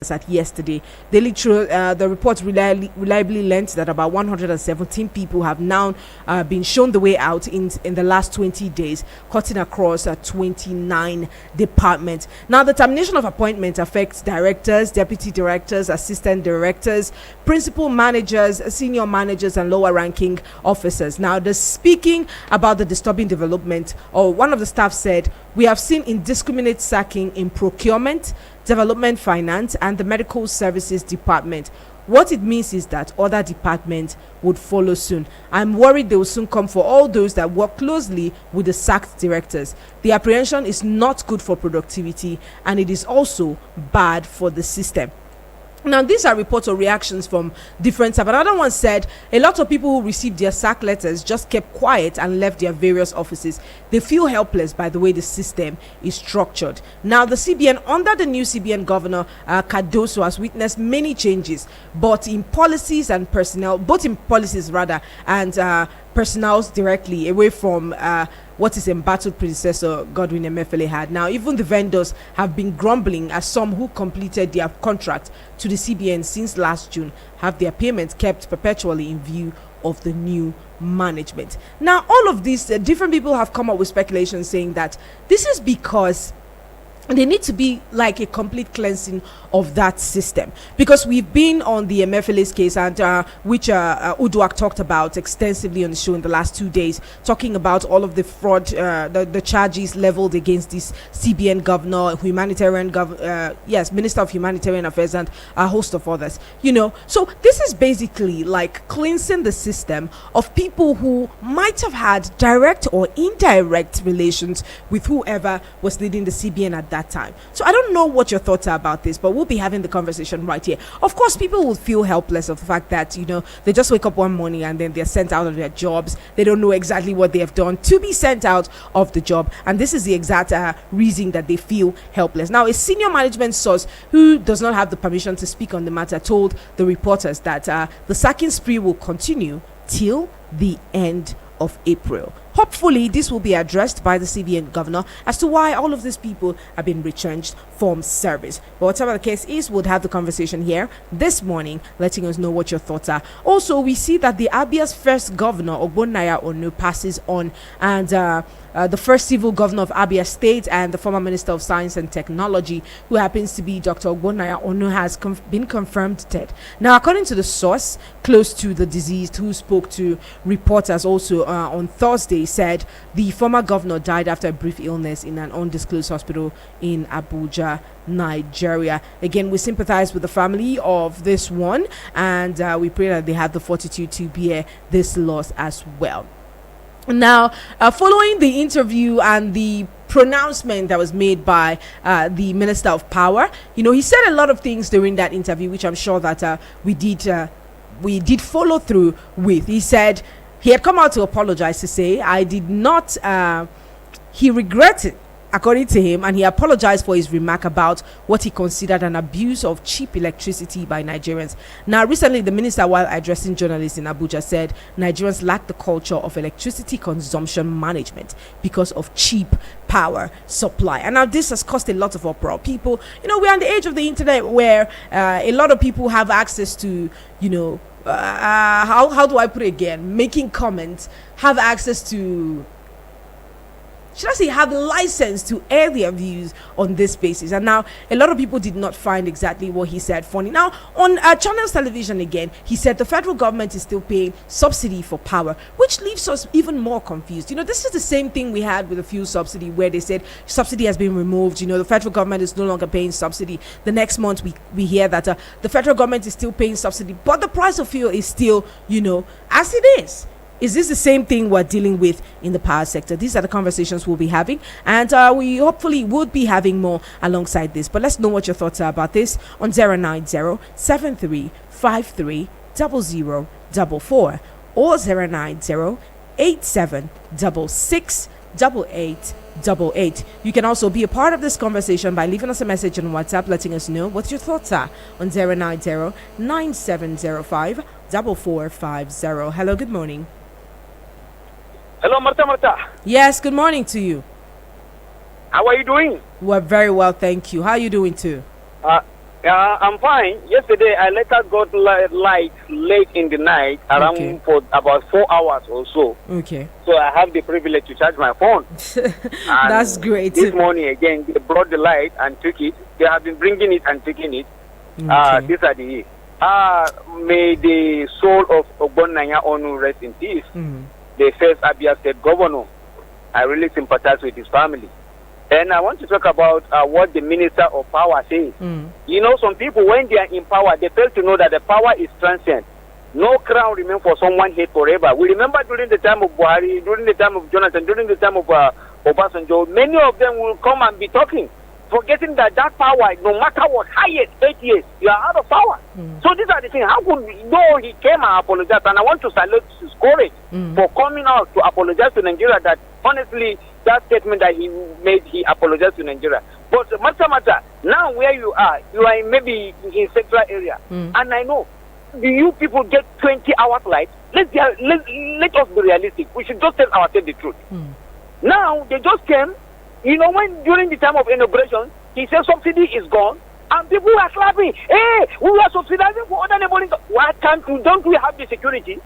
at yesterday. The report reliably learned that about 117 people have now been shown the way out in the last 20 days, cutting across 29 departments. Now, the termination of appointment affects directors, deputy directors, assistant directors, principal managers, senior managers, and lower ranking officers. Now, the speaking about the disturbing development, or one of the staff said, "We have seen indiscriminate sacking in procurement, development finance, and the medical services department. What it means is that other departments would follow soon. I'm worried they will soon come for all those that work closely with the sacked directors. The apprehension is not good for productivity, and it is also bad for the system." Now, these are reports or reactions from different staff. Another one said a lot of people who received their sack letters just kept quiet and left their various offices. They feel helpless by the way the system is structured. Now, the CBN, under the new CBN governor, Cardoso, has witnessed many changes, but in policies and personnel, both in policies rather, and personnel directly away from what his embattled predecessor Godwin Emefiele had. Now, even the vendors have been grumbling, as some who completed their contract to the CBN since last June have their payments kept perpetually in view of the new management. Now, all of these different people have come up with speculation saying that this is because there need to be like a complete cleansing of that system, because we've been on the Emefiele's case, and which Uduak talked about extensively on the show in the last 2 days, talking about all of the fraud, the charges leveled against this CBN governor, Minister of Humanitarian Affairs, and a host of others. So this is basically like cleansing the system of people who might have had direct or indirect relations with whoever was leading the CBN at that time. So I don't know what your thoughts are about this, but we'll be having the conversation right here. Of course, people will feel helpless of the fact that they just wake up one morning and then they're sent out of their jobs. They don't know exactly what they have done to be sent out of the job, and this is the exact reason that they feel helpless. Now, a senior management source who does not have the permission to speak on the matter told the reporters that the sacking spree will continue till the end of April. Hopefully, this will be addressed by the CBN governor as to why all of these people have been retrenched from service. But whatever the case is, we'll have the conversation here this morning, letting us know what your thoughts are. Also, we see that the Abia's first governor, Ogbonnaya Onu, passes on, and the first civil governor of Abia State and the former Minister of Science and Technology, who happens to be Dr. Ogbonnaya Onu, has been confirmed dead. Now, according to the source close to the deceased, who spoke to reporters also on Thursday, said the former governor died after a brief illness in an undisclosed hospital in Abuja, Nigeria. Again, we sympathize with the family of this one, and we pray that they have the fortitude to bear this loss as well. Now, following the interview and the pronouncement that was made by the Minister of Power, he said a lot of things during that interview, which I'm sure that we did follow through with. He said he had come out to apologize, to say, I did not, he regretted, according to him, and he apologized for his remark about what he considered an abuse of cheap electricity by Nigerians. Now, recently, the minister, while addressing journalists in Abuja, said Nigerians lack the culture of electricity consumption management because of cheap power supply. And now this has caused a lot of uproar. People, we're on the age of the internet where a lot of people have access to, how do I put it again? Making comments, have access to, should I say, have license to air their views on this basis. And now a lot of people did not find exactly what he said funny. Now, on Channels Television again, he said the federal government is still paying subsidy for power, which leaves us even more confused. This is the same thing we had with the fuel subsidy, where they said subsidy has been removed. The federal government is no longer paying subsidy. The next month we hear that the federal government is still paying subsidy, but the price of fuel is still, as it is. Is this the same thing we're dealing with in the power sector? These are the conversations we'll be having, and we hopefully would be having more alongside this. But let's know what your thoughts are about this on 090-7353-0044 or 090-8766-8888. You can also be a part of this conversation by leaving us a message on WhatsApp, letting us know what your thoughts are on 090-9705-4450. Hello, good morning. Hello, Marta. Yes, good morning to you. How are you doing? We're very well, thank you. How are you doing too? I'm fine. Yesterday, I later got light late in the night, around for about 4 hours or so. Okay. So I have the privilege to charge my phone. That's great. This morning again, they brought the light and took it. They have been bringing it and taking it. Okay. These are the may the soul of Ogbonnaya Onu rest in peace. The first Abia State governor. I really sympathize with his family. And I want to talk about what the Minister of Power says. You know, some people, when they are in power, they fail to know that the power is transient. No crown remains for someone hate forever. We remember during the time of Buhari, during the time of Jonathan, during the time of Obasanjo, many of them will come and be talking, forgetting that power, no matter what, highest 8 years, you are out of power. So these are the things. How could we know he came and apologized? And I want to salute his courage for coming out to apologize to Nigeria. That honestly, that statement that he made, he apologized to Nigeria. But matter, now where you are in maybe in Xtra area, and I know, do you people get 20 hours light? Let us be realistic. We should just tell ourselves the truth. Now, they just came, you know, when during the time of inauguration, he said subsidy is gone, and people were clapping. Hey, we are subsidizing for other neighboring. Why don't we have the security?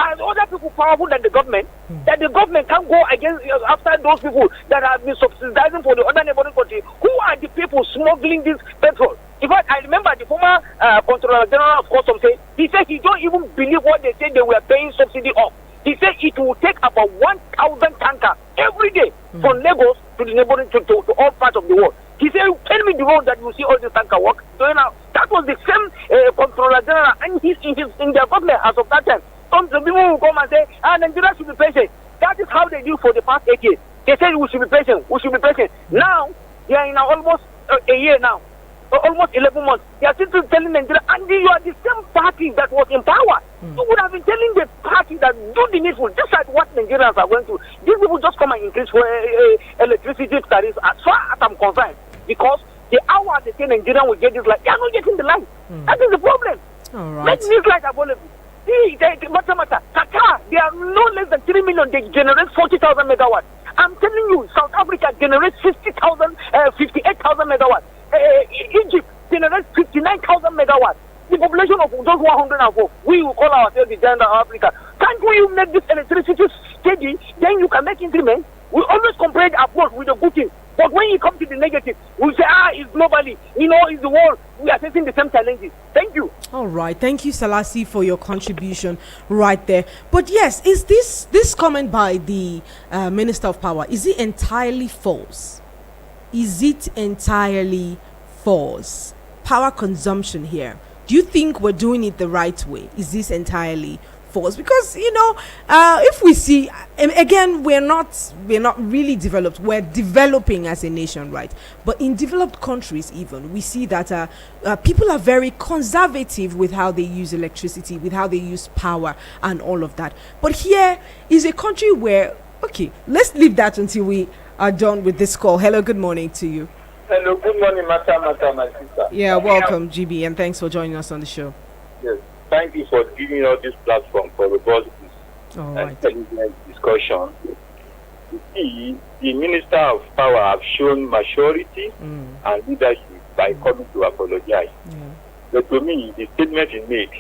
As other people powerful than the government, that the government can go against after those people that have been subsidizing for the other neighboring country. Who are the people smuggling this petrol? In fact, I remember the former Controller General of Customs said, he said he don't even believe what they said they were paying subsidy off. He said it will take about 1,000 tankers every day from Lagos to the neighboring to all parts of the world. He said, tell me the road that you see all the tanker work. So now, that was the same Controller General, and he's in their government as of that time. Some people will come and say, Nigeria should be patient. That is how they do for the past 8 years. They said we should be patient, we should be patient. Now, they are in almost a year now, almost 11 months. They are still telling Nigeria, and you are the same party that was in power. You would have been telling the party that do the needful, just like what Nigerians are going to. These people just come and increase for electricity tariffs as far as I'm concerned. Because the hour they say Nigeria will get this light, they are not getting the light. That is the problem. All right. Make this light available. Qatar, they are no less than 3 million. They generate 40,000 megawatts. I'm telling you, South Africa generates 58,000 megawatts. Egypt generates 59,000 megawatts. The population of those 104, we will call ourselves the giant of Africa. Can't we make this electricity steady? Then you can make increments. We always compare the approach with the good thing. But when you come to the negative, we say, it's globally, it's the world. We are facing the same challenges. Thank you. All right. Thank you, Salasi, for your contribution right there. But yes, is this comment by the Minister of Power, is it entirely false? Is it entirely false? Power consumption here. Do you think we're doing it the right way? Is this entirely false? Because if we see, again, we're not really developed. We're developing as a nation, right? But in developed countries, even we see that people are very conservative with how they use electricity, with how they use power, and all of that. But here is a country where, okay, let's leave that until we are done with this call. Hello, good morning to you. Hello, good morning, my sister. Yeah, welcome, GB, and thanks for joining us on the show. Yes, thank you for giving us this platform for robust and intelligent discussion. You see, the Minister of Power have shown maturity and leadership by coming to apologize. But to me, the statement he made,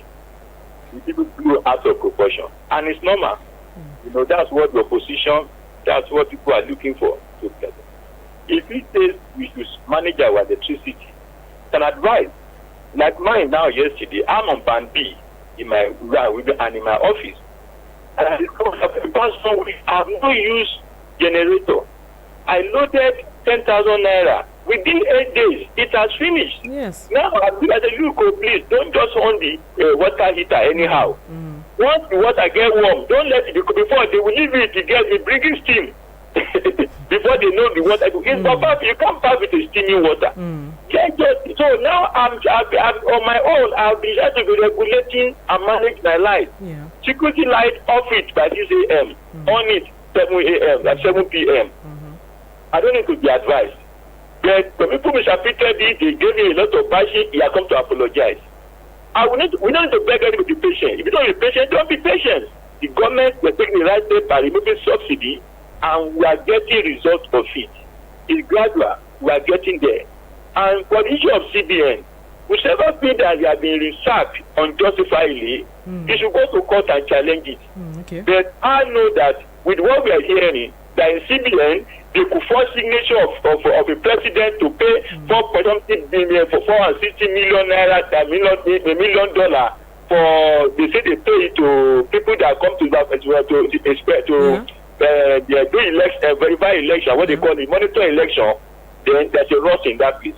the people blew out of proportion. And it's normal. That's what the opposition, that's what people are looking for together. If he says we should manage our electricity, can advise. Like mine now yesterday, I'm on band B in my and in my office. And I discovered that because we have no use generator. I loaded 10,000 naira. Within 8 days, it has finished. Yes. Now, I said, look, please, don't just on the water heater anyhow. Once the water get warm, don't let it, before they will leave it, be bringing steam. Before they know the water, you can't pass with a steaming water. So now I'm on my own. I'll be trying to be regulating and manage my life. Security light off it by 6 a.m. On it 7 a.m. like 7 p.m. I don't need to be advised. But the people misrepresented it, they gave me a lot of bashing. He has come to apologize. We don't need to beg anybody to be patient. If you don't be patient, don't be patient. The government will take the right step by removing subsidy, and we are getting results of it. It's gradual. We are getting there. And for the issue of CBN, Whichever feel that you have been resacked unjustifiably, you should go to court and challenge it. Okay. But I know that with what we are hearing, that in CBN, they could force signature of a president to pay $4.something billion for 460 million naira, $1 million for, they say they pay it to people that come to do election, verify election, what they call it, monitor election. Then there's a rot in that place.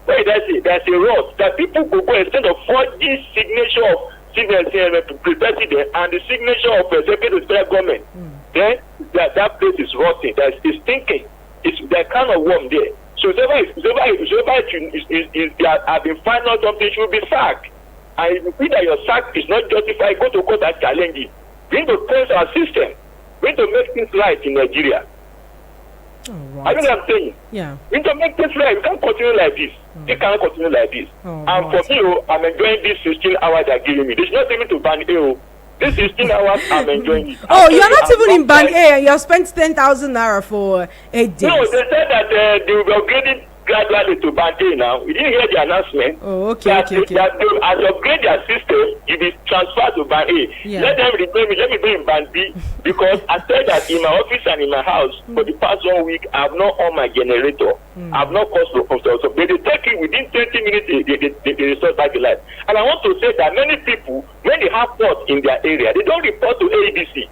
Wait, that's a rot that people go instead of forging signature of president and the signature of executive federal government. Then that place is rotting. It's thinking. It's that kind of worm there. So whoever have been found out something should be sacked. And if you feel that your sack is not justified, go to court and challenge it. We need to cleanse our system. We need to make things right in Nigeria. Right. I know what I'm saying. Yeah. We need to make things right. We can't continue like this. It cannot continue like this. And for me, I'm enjoying these 16 hours they're giving me. There's not even to ban A. This 16 hours, I'm enjoying it. You're not even in Band A and you have spent 10,000 naira for 8 days. No, they said that they will be upgrading gradually to Banter now. We didn't hear the announcement. Oh, okay. That they upgrade their system, you be transferred to Band A. Yeah. Let me be in Band B, because I said that in my office and in my house for the past 1 week, I have not on my generator. I have not caused the so they take it within 20 minutes, they restore back the light. And I want to say that many people, when they have fault in their area, they don't report to ABC.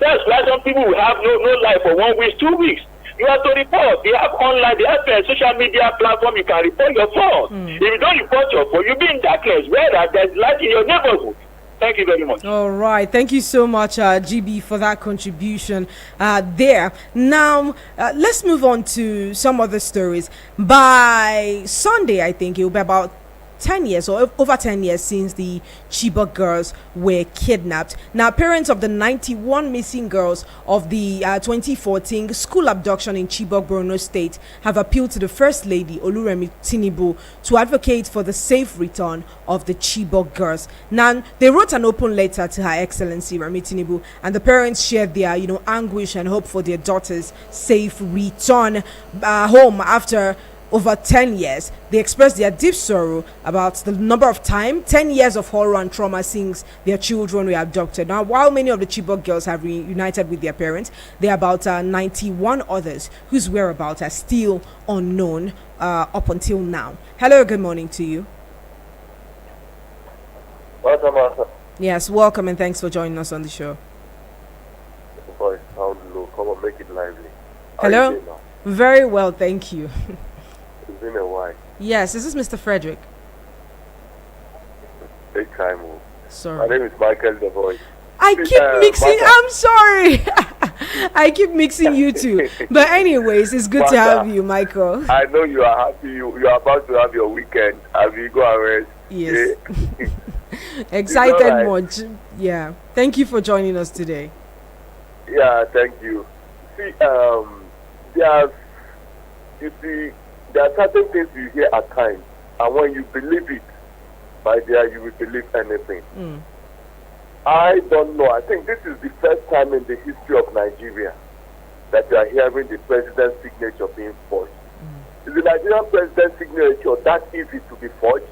That's why some people will have no life for 1 week, 2 weeks. You have to report. They have online, they have a social media platform. You can report your fault. If you don't report your fault, you'll be in darkness. Whereas there's light in your neighborhood. Thank you very much. All right. Thank you so much, GB, for that contribution there. Now, let's move on to some other stories. By Sunday, I think it will be about 10 years or over 10 years since the Chibok girls were kidnapped. Now, parents of the 91 missing girls of the 2014 school abduction in Chibok, Borno State, have appealed to the First Lady, Oluremi Tinubu, to advocate for the safe return of the Chibok girls. Now, they wrote an open letter to Her Excellency Remi Tinubu, and the parents shared their, anguish and hope for their daughter's safe return home after over 10 years. They expressed their deep sorrow about the number of time, 10 years of horror and trauma since their children were abducted. Now, while many of the Chibok girls have reunited with their parents, there are about 91 others whose whereabouts are still unknown up until now. Hello, good morning to you. Welcome, Arthur. Yes, welcome and thanks for joining us on the show. The voice sound low. Come on, make it lively. Hello? Very well, thank you. It's been a while. Yes, this is Mr. Frederick. Big time. Sorry. My name is Michael, the voice. I keep mixing. I'm sorry. I keep mixing you two. But anyways, it's good to have you, Michael. I know you are happy. You are about to have your weekend. Have you go and rest? Yes. Excited much. Yeah. Thank you for joining us today. Yeah, thank you. See, there are certain things you hear at times, and when you believe it, my dear, you will believe anything. I don't know. I think this is the first time in the history of Nigeria that you are hearing the president's signature being forged. Is the Nigerian president's signature that easy to be forged?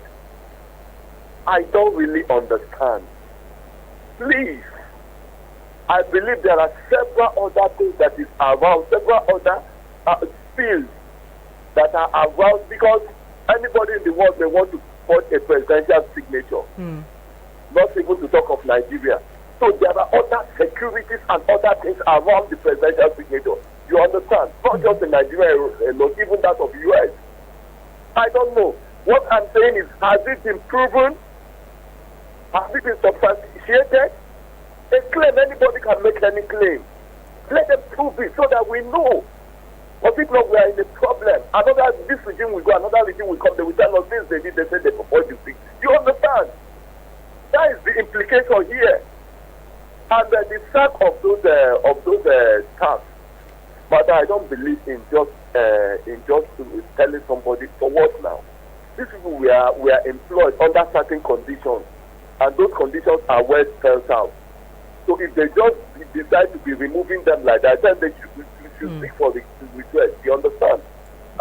I don't really understand. Please, I believe there are several other things that is around, several other fields that are around, because anybody in the world may want to forge a presidential signature. Not even to talk of Nigeria. So there are other securities and other things around the presidential signature. You understand? Not just in Nigeria alone, even that of the US. I don't know. What I'm saying is, has it been proven? Has it been substantiated? A claim, anybody can make any claim. Let them prove it so that we know. But if not, we are in a problem. This regime will go, another regime will come, they will tell us this, they did, they said they proposed this thing. You understand? That is the implication here. And the sack of those tasks. But I don't believe in just telling somebody for what now. These people we are employed under certain conditions, and those conditions are well spelled out. So if they just decide to be removing them like that, then they should seek for the request. You understand?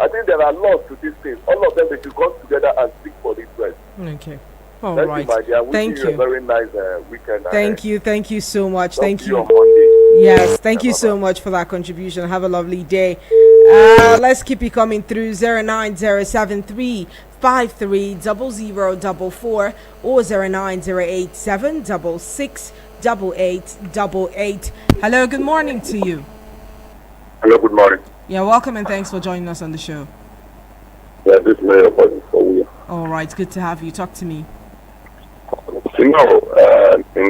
I think there are laws to these things. All of them, they should come together and speak for this rest. Okay. All Thank right. you, my dear. Thank Wishing you. a very nice weekend. Thank you. Thank you so much. Thank Talk to you. on Monday. Yes, thank you so much for that contribution. Have a lovely day. Let's keep it coming through 09073 530044 or 09087668888. Hello, good morning to you. Hello, good morning. Yeah, welcome and thanks for joining us on the show. Yeah, this is Mayor for you. All right, good to have you. Talk to me. In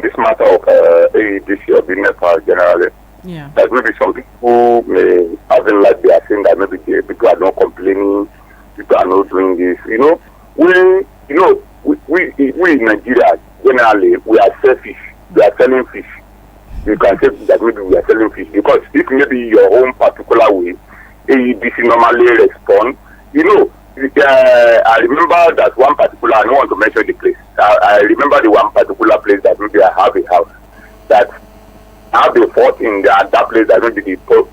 this matter of AEDC or the Nepal generally, Yeah. there may be some people may having like they are saying that maybe people are not complaining, people are not doing this. We in Nigeria generally we are selfish. We are selling fish. You can say that maybe we are selling fish because if maybe your own particular way, AEDC normally respond. I remember that one particular, I don't want to mention the place. I remember the one particular place that maybe I have a house that I have a fort in that place that maybe the Pope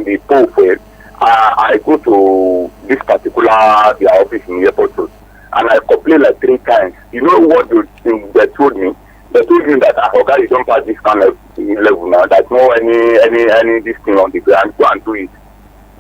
where I go to this particular their office in the airport road, and I complained like 3 times. You know what they told me? They told me that okay, you don't pass this kind of level now. There's no any this thing on the ground. Go and do it.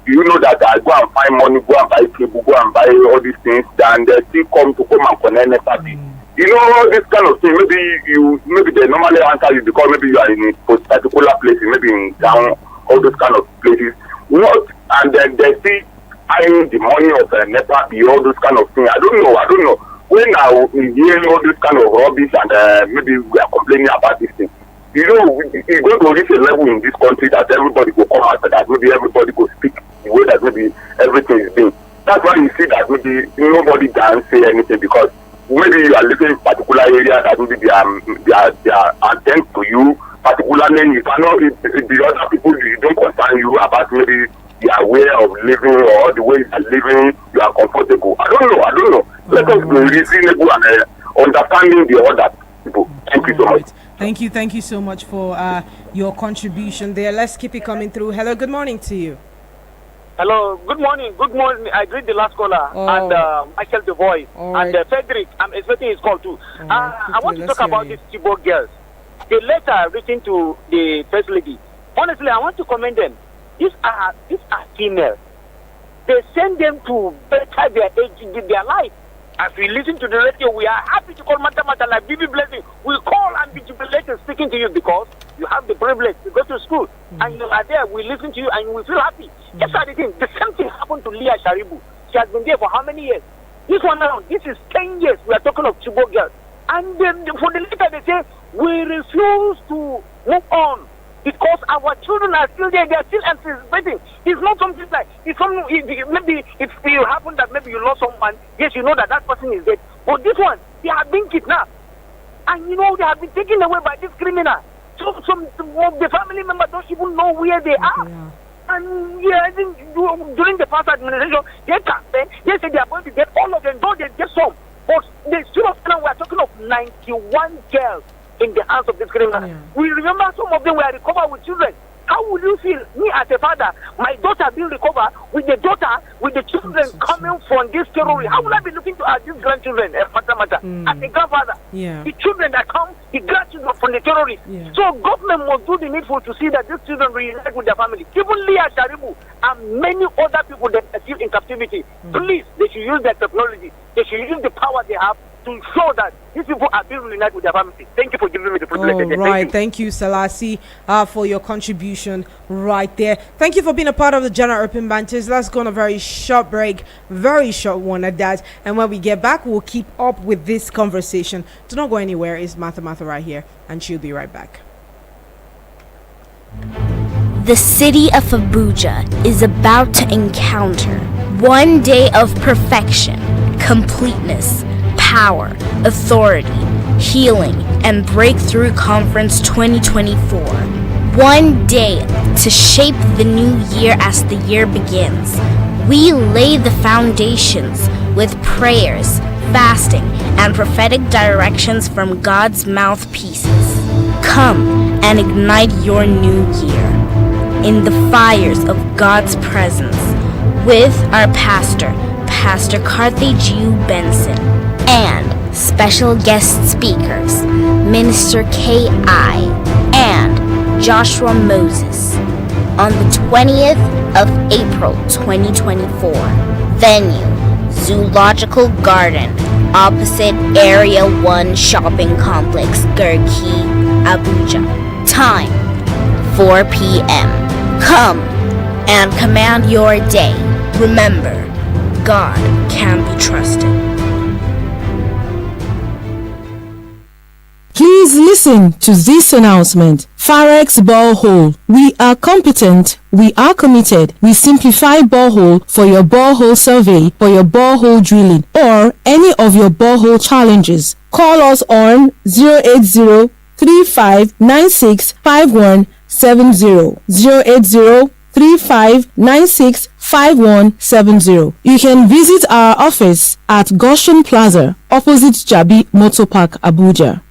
You know that I go and find money, go and buy cable, go and buy all these things, and they still come and connect a party. This kind of thing. Maybe they normally answer you because maybe you are in a particular place, maybe in town, all those kind of places. And then they see eyeing the money of NEPA, all those kind of things. I don't know. When I hear all this kind of rubbish and maybe we are complaining about this thing. It's going to reach a level in this country that everybody will come out, that maybe everybody will speak the way that maybe everything is being. That's why you see that maybe nobody can say anything because maybe you are living in a particular area that maybe they are attentive to you, particularly if I know if the other people don't concern you about maybe their way of living or the way you are living, you are comfortable. I don't know. Let us be reasonable and understanding the other people. Thank you so much. Thank you so much for your contribution there. Let's keep it coming through. Hello, good morning to you. Hello, good morning. I greet the last caller and Michael the voice and Frederick. I'm expecting his call too. I want to talk about these Chibok girls. The letter written to the first lady. Honestly, I want to commend them. These are females. They send them to better their life. As we listen to the radio, we are happy to call Mata like Bibi Blessing. We call and be jubilated speaking to you because you have the privilege to go to school and you are there. We listen to you and we feel happy. Just like the thing. The same thing happened to Leah Sharibu. She has been there for how many years? This one now, this is 10 years. We are talking of Chibok girls. And then for the letter, they say, we refuse to move on because our children are still there. They are still anticipating. It's not something like, maybe if it happened that maybe you lost someone, yes, you know that person is dead. But this one, they have been kidnapped. And they have been taken away by this criminal. So some of the family members don't even know where they are. Yeah. And I think during the past administration, they campaigned, they said they are going to get all of them, though they get some. But the still of now we are talking of 91 girls in the hands of this criminal. Yeah. We remember some of them were recovered with children. How would you feel, me as a father, my daughter being recovered with the children coming from this terrorist? How will I be looking at these grandchildren, as a grandfather? Yeah. The children that come, the grandchildren from the terrorists. Yeah. So government must do the needful to see that these children reunite with their family. Even Leah Sharibu and many other people that are still in captivity, please, they should use their technology. They should use the power they have to show that these people are being reunited with their families. Thank you for giving me the privilege. Right. Thank you, Salasi, for your contribution right there. Thank you for being a part of the General Open Banters. Let's go on a very short break, very short one at that. And when we get back, we'll keep up with this conversation. Do not go anywhere. It's Martha right here, and she'll be right back. The city of Abuja is about to encounter one day of perfection, completeness, power, authority, healing, and breakthrough conference 2024. One day to shape the new year as the year begins. We lay the foundations with prayers, fasting, and prophetic directions from God's mouthpieces. Come and ignite your new year in the fires of God's presence with our pastor, Pastor Carthage U. Benson, and special guest speakers, Minister K.I. and Joshua Moses, on the 20th of April 2024. Venue, Zoological Garden, opposite Area 1 Shopping Complex, Garki, Abuja. Time, 4 p.m. Come and command your day. Remember, God can be trusted. Please listen to this announcement. Farex Borehole. We are competent. We are committed. We simplify borehole for your borehole survey, for your borehole drilling, or any of your borehole challenges. Call us on 080 3596 5170. 080 3596 5170. You can visit our office at Goshen Plaza, opposite Jabi Motor Park, Abuja.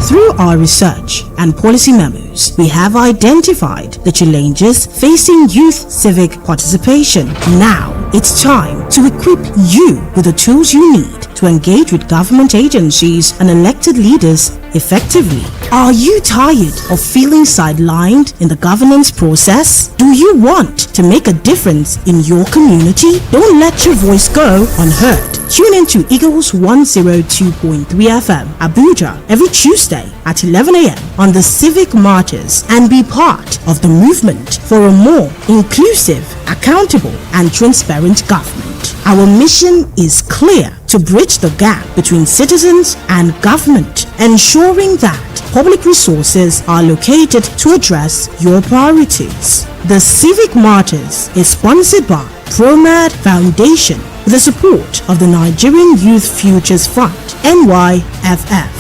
Through our research and policy memos, we have identified the challenges facing youth civic participation. Now, it's time to equip you with the tools you need to engage with government agencies and elected leaders effectively. Are you tired of feeling sidelined in the governance process? Do you want to make a difference in your community? Don't let your voice go unheard. Tune into Eagles 102.3 FM, Abuja, every Tuesday at 11 a.m. on the Civic Marches and be part of the movement for a more inclusive, accountable, and transparent government. Our mission is clear: to bridge the gap between citizens and government, ensuring that public resources are located to address your priorities. The Civic Marches is sponsored by ProMed Foundation with the support of the Nigerian Youth Futures Fund, NYFF.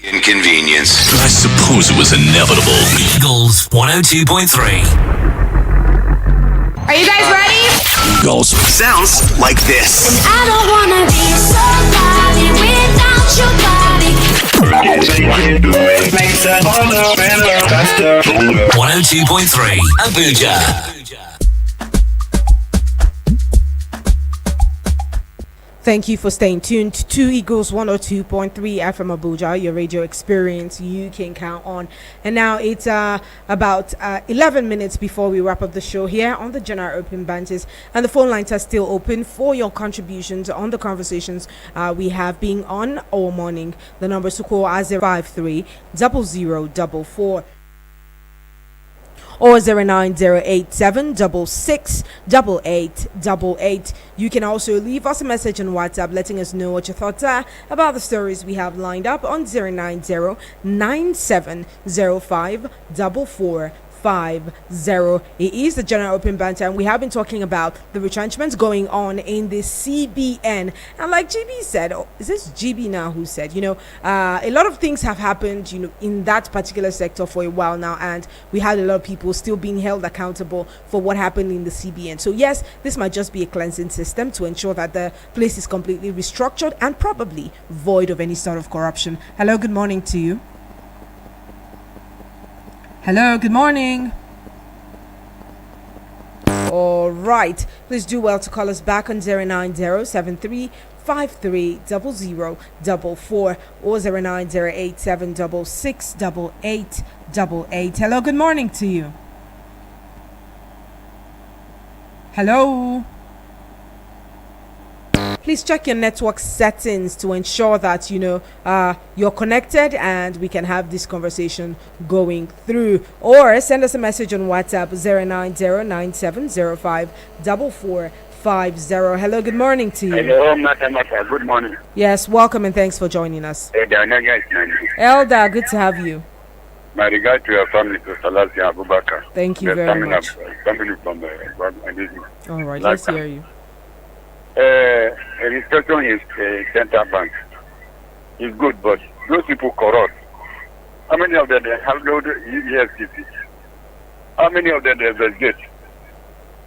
Inconvenience. I suppose it was inevitable. Eagles 102.3. Are you guys ready? Eagles sounds like this. And I don't wanna be somebody without your body. 102.3 Abuja. Thank you for staying tuned to Eagles 102.3 FM Abuja, your radio experience you can count on. And now it's about 11 minutes before we wrap up the show here on the General Open Banters. And the phone lines are still open for your contributions on the conversations we have been on all morning. The numbers to call are 053 0044. Or 09087668888. You can also leave us a message on WhatsApp letting us know what your thoughts are about the stories we have lined up on 09097054450. It is the General Open Banter, and we have been talking about the retrenchments going on in the CBN. And like GB said, is this GB now who said, a lot of things have happened, in that particular sector for a while now, and we had a lot of people still being held accountable for what happened in the CBN. So yes, this might just be a cleansing system to ensure that the place is completely restructured and probably void of any sort of corruption. Hello, good morning to you. Hello, good morning. All right, please do well to call us back on 09073530044 or 09087668888. Hello, good morning to you. Hello. Please check your network settings to ensure that you're connected and we can have this conversation going through. Or send us a message on WhatsApp 09097054450. Hello, good morning to you. Hello, Mata. Good morning. Yes, welcome and thanks for joining us. Elder, good to have you. my regard to your family, to Salasi Abubakar. Thank you very much. Family from all right, let's hear you. Restructuring is central bank is good, but those people corrupt. How many of them have loaded EFCC? How many of them investigate?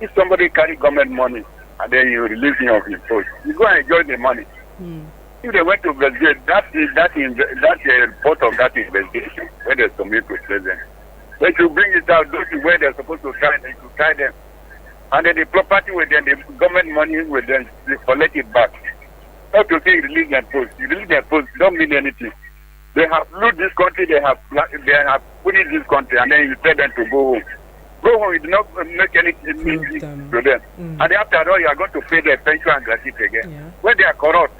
If somebody carry government money and then you release him of his post, you go and enjoy the money. If they went to investigate, that report of that investigation, where the Supreme Court present, They should bring it out, those where they're supposed to try, they should try them. And then the property with them, the government money with them, they collect it back. Not to say release their post. You release their post, don't mean anything. They have loot this country, they have put in this country, and then you tell them to go home. Go home, it not make anything easy to them. And after all, you are going to pay their pension and gratuity again. Yeah. When they are corrupt,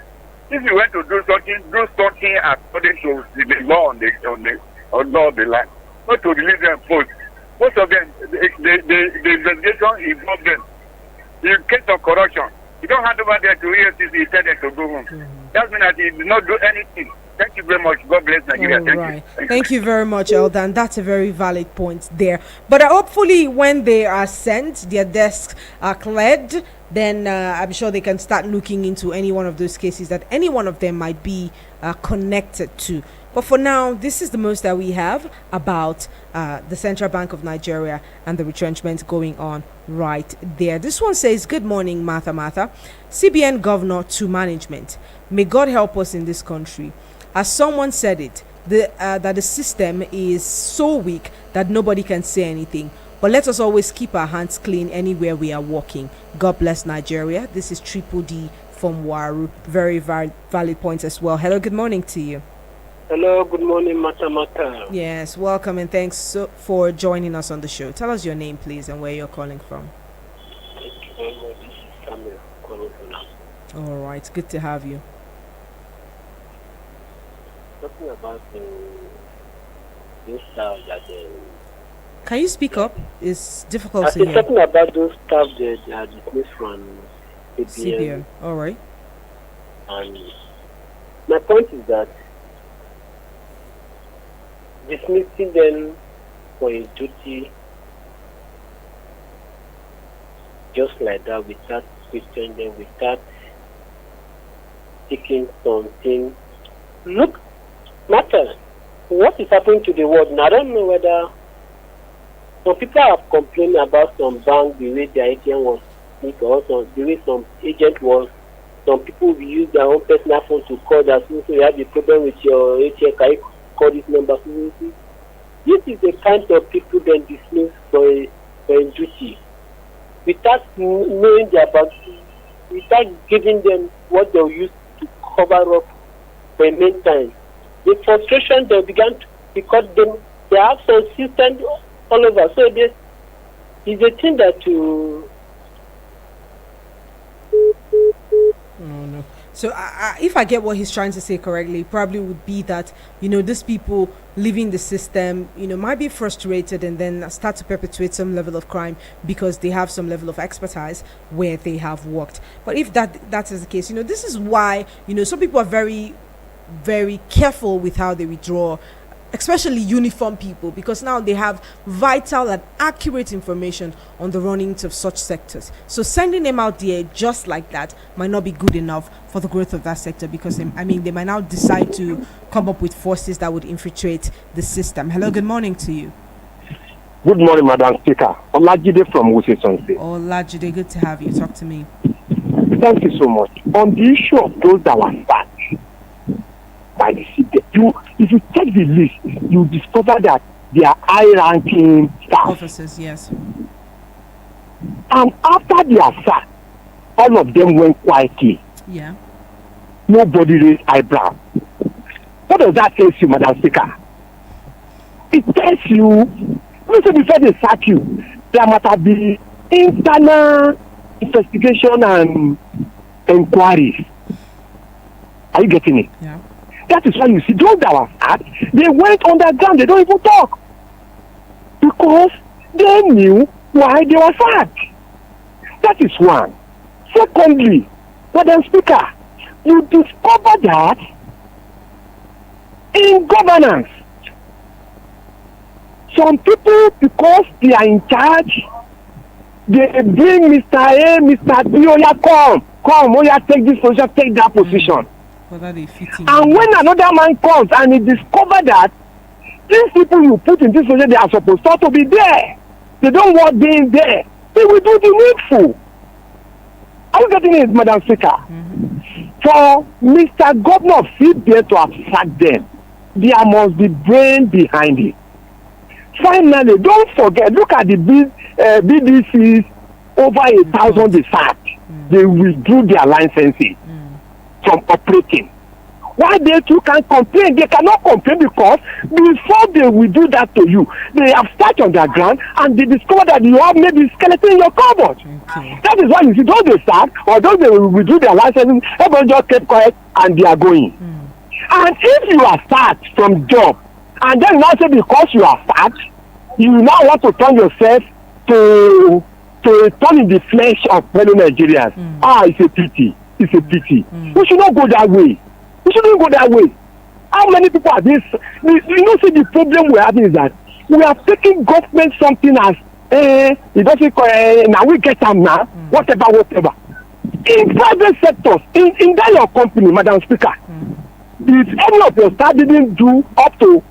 if you want to do something according to the law on law of the land, not to release them post. Most of them, the investigation involves them. In case of corruption, you don't hand over there to EFCC, you tell them to go home. That means that he did not do anything. Thank you very much. God bless Nigeria. Thank you very much, Eldan. That's a very valid point there. But hopefully, when they are sent, their desks are cleared, then I'm sure they can start looking into any one of those cases that any one of them might be connected to. But for now, this is the most that we have about the Central Bank of Nigeria and the retrenchment going on right there. This one says, good morning, Martha. CBN governor to management. May God help us in this country. As someone said it, that the system is so weak that nobody can say anything. But let us always keep our hands clean anywhere we are walking. God bless Nigeria. This is Triple D from Waru. Very valid points as well. Hello, good morning to you. Hello, good morning, Mata. Yes, welcome and thanks for joining us on the show. Tell us your name, please, and where you're calling from. Thank you very much. This is Samuel calling from now. All right, good to have you. Talking about this staff that can you speak up? It's difficult to hear. Talking about those staff that are dismissed from CBN. All right. And my point is that dismissing them for a duty just like that without questioning them, without taking something. Look, Matter, what is happening to the world? Now, I don't know whether some people have complained about some bank, the way their ATM was leaked, or the way some agent was. Some people will use their own personal phone to call that, so you have a problem with your ATM, can you call this number? This is the kind of people then dismissed for a duty without knowing their back, without giving them what they'll use to cover up for a main time. The frustration they began to, because they have some systems all over. So this is a thing that to. No. So if I get what he's trying to say correctly, probably would be that, these people leaving the system, might be frustrated and then start to perpetuate some level of crime because they have some level of expertise where they have worked. But if that is the case, this is why, some people are very, very careful with how they withdraw, especially uniform people, because now they have vital and accurate information on the runnings of such sectors. So sending them out there just like that might not be good enough for the growth of that sector, because they might now decide to come up with forces that would infiltrate the system. Hello, good morning to you. Good morning, Madam Speaker. Olajide from Washington State. Olajide, good to have you. Talk to me. Thank you so much. On the issue of those that were sacked by the CBN, if you check the list, you discover that they are high-ranking staff. Officers, yes. And after they are sacked, all of them went quietly. Yeah. Nobody raised eyebrow. What does that tell you, Madam Speaker? It tells you, before they sack you, there must be internal investigation and inquiries. Are you getting it? Yeah. That is why you see those that were sacked, they went underground, they don't even talk. Because they knew why they were sacked. That is one. Secondly, Madam Speaker, you discover that in governance, some people, because they are in charge, they bring Mr. A, Mr. B, come, take this position, take that position. And when another man comes and he discovers that these people you put in this position, they are supposed to be there. They don't want being there. They will do the needful. Are you getting it, Madam Speaker? For Mr. Governor of CBN to have sacked them, there must be brain behind it. Finally, don't forget, look at the BDCs, over 1,000 they sacked. They withdrew their licenses from operating. Why they too can complain? They cannot complain because before they will do that to you, they have started on their ground and they discover that you have maybe skeleton in your cupboard. Okay. That is why you see those they sack or those they will withdraw their licenses, everyone just kept quiet and they are going. And if you are sacked from job, and then now say because you are fat, you now want to turn yourself to turn in the flesh of fellow Nigerians. It's a pity. It's a pity. We should not go that way. We shouldn't go that way. How many people are this? See, the problem we're having is that we are taking government something as it doesn't now we get them now, whatever. In private sectors, in that your company, Madam Speaker, if any of your staff didn't do up to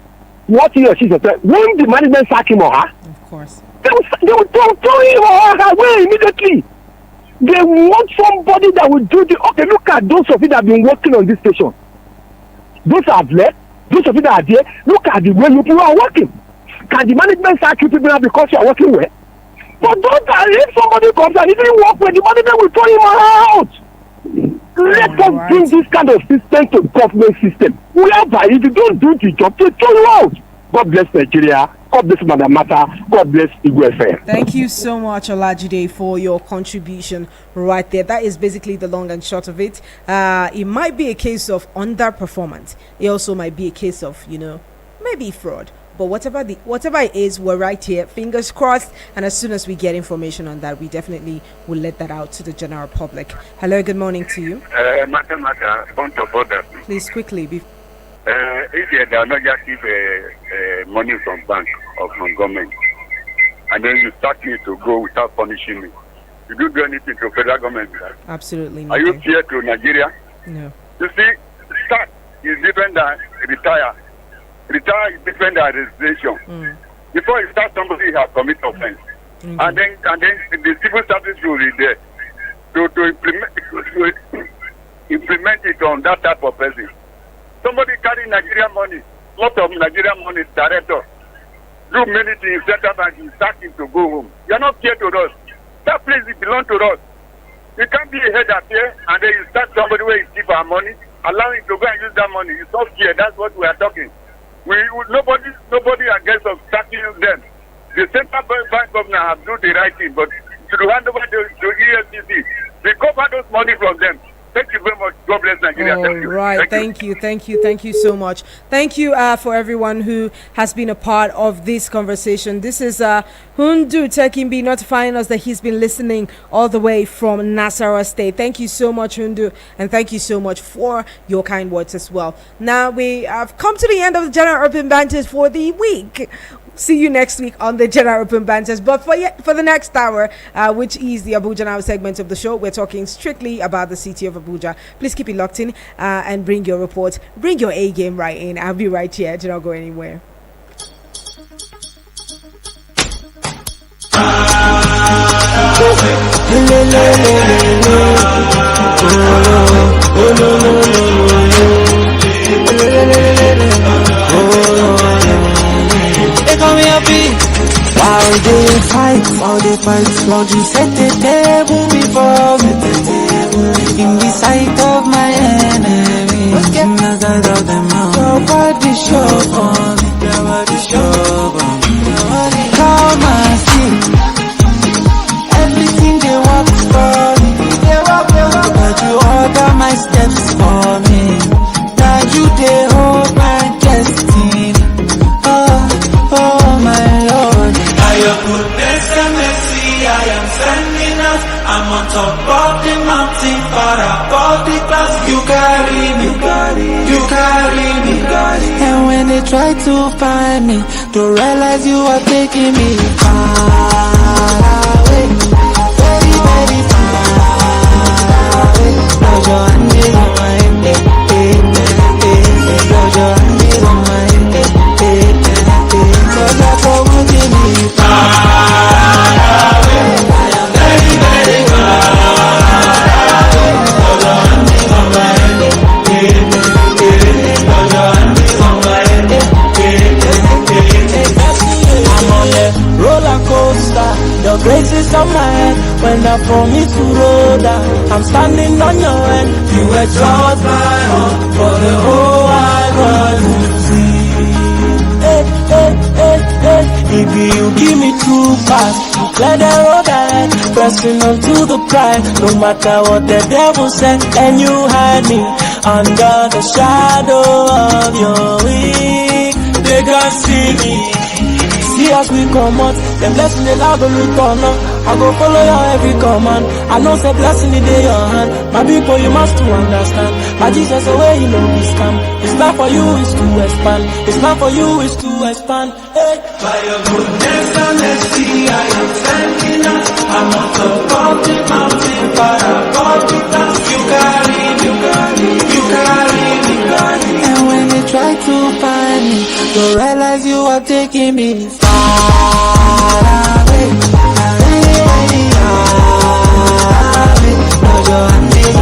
what he or she said, when the management sack him or her, of course, they will throw him or her away immediately. They want somebody that will do the. Okay, look at those of you that have been working on this station. Those have left. Those of you that are there, look at the way you people are working. Can the management sack you people now because you are working well? But don't if somebody comes and even work well, the management will throw him out. Let us bring this kind of system to government system. Whereby if you don't do the job, they throw you out. God bless Nigeria. God bless Madam Mata. God bless Igwe FM. Thank you so much, Olajide, for your contribution right there. That is basically the long and short of it. It might be a case of underperformance. It also might be a case of, maybe fraud. But whatever it is, we're right here. Fingers crossed. And as soon as we get information on that, we definitely will let that out to the general public. Hello, good morning to you. Banter, please quickly. If they are not just give money from bank or from government, and then you start me to go without punishing me, you don't do anything to federal government. Absolutely nothing. Are you fair to Nigeria? No. You see, start is different than retire. Retire is different than registration. Before you start, somebody has committed offense, and then the civil service rule is there to implement it on that type of person. Somebody carry Nigerian money, lot of Nigerian money, director, do many things, set up and you start him to go home. You are not here to us. That place belongs to us. You can't be a head up here and then you start somebody where you keep our money, allow him to go and use that money. It's not here. That's what we are talking. Nobody against us starting them. The central bank governor have do the right thing, but to hand over to EFCC, they cover those money from them. Thank you very much. God bless Nigeria. Thank you. Right. Thank you so much. Thank you for everyone who has been a part of this conversation. This is Hundu Tekimbi notifying us that he's been listening all the way from Nasarawa State. Thank you so much, Hundu, and thank you so much for your kind words as well. Now we have come to the end of the General Open Banters for the week. See you next week on the General Open Banters. But for the next hour, which is the Abuja Now segment of the show, we're talking strictly about the city of Abuja. Please keep it locked in and bring your report. Bring your A game right in. I'll be right here. Do not go anywhere. While they fight, Lord, you set the table before me. In the sight of my enemies, in the sight of them all. Your body show for me, your body show for me. Come and see, everything they walk for me. But you order my steps for me. Now you they hold my destiny. Oh my Lord. By your goodness and mercy, I am sending out. I'm on top of the mountain, far above the clouds. You carry me, you carry me. And when they try to find me, don't realize you are taking me far away, very, very far away. Lord, your hand is on my head, Lord, your hand is on my head. Cause I forward to me far away. I am very, very far away. Cause your hand is on my head. Cause your hand is on my head. I'm when I promise to roll down, I'm standing on your end. You were just my own for the whole wide world to see. Hey, hey, hey, hey. If you give me too fast, you clear the road ahead, pressing on to the pride. No matter what the devil said, and you hide me under the shadow of your wing. They can't see me. See us we come out, the blessing they love will return up. I go follow your every command. I know the blessing in your hand. My people, you must to understand. My Jesus, the way you know this come. It's not for you, it's to expand. It's not for you, it's to expand. Hey. By your goodness and mercy, I am standing up. I'm on top of the mountain, far above the clouds. You carry me, you carry me, you carry me, you carry me. And when they try to find me, you realize you are taking me far away. Your hand is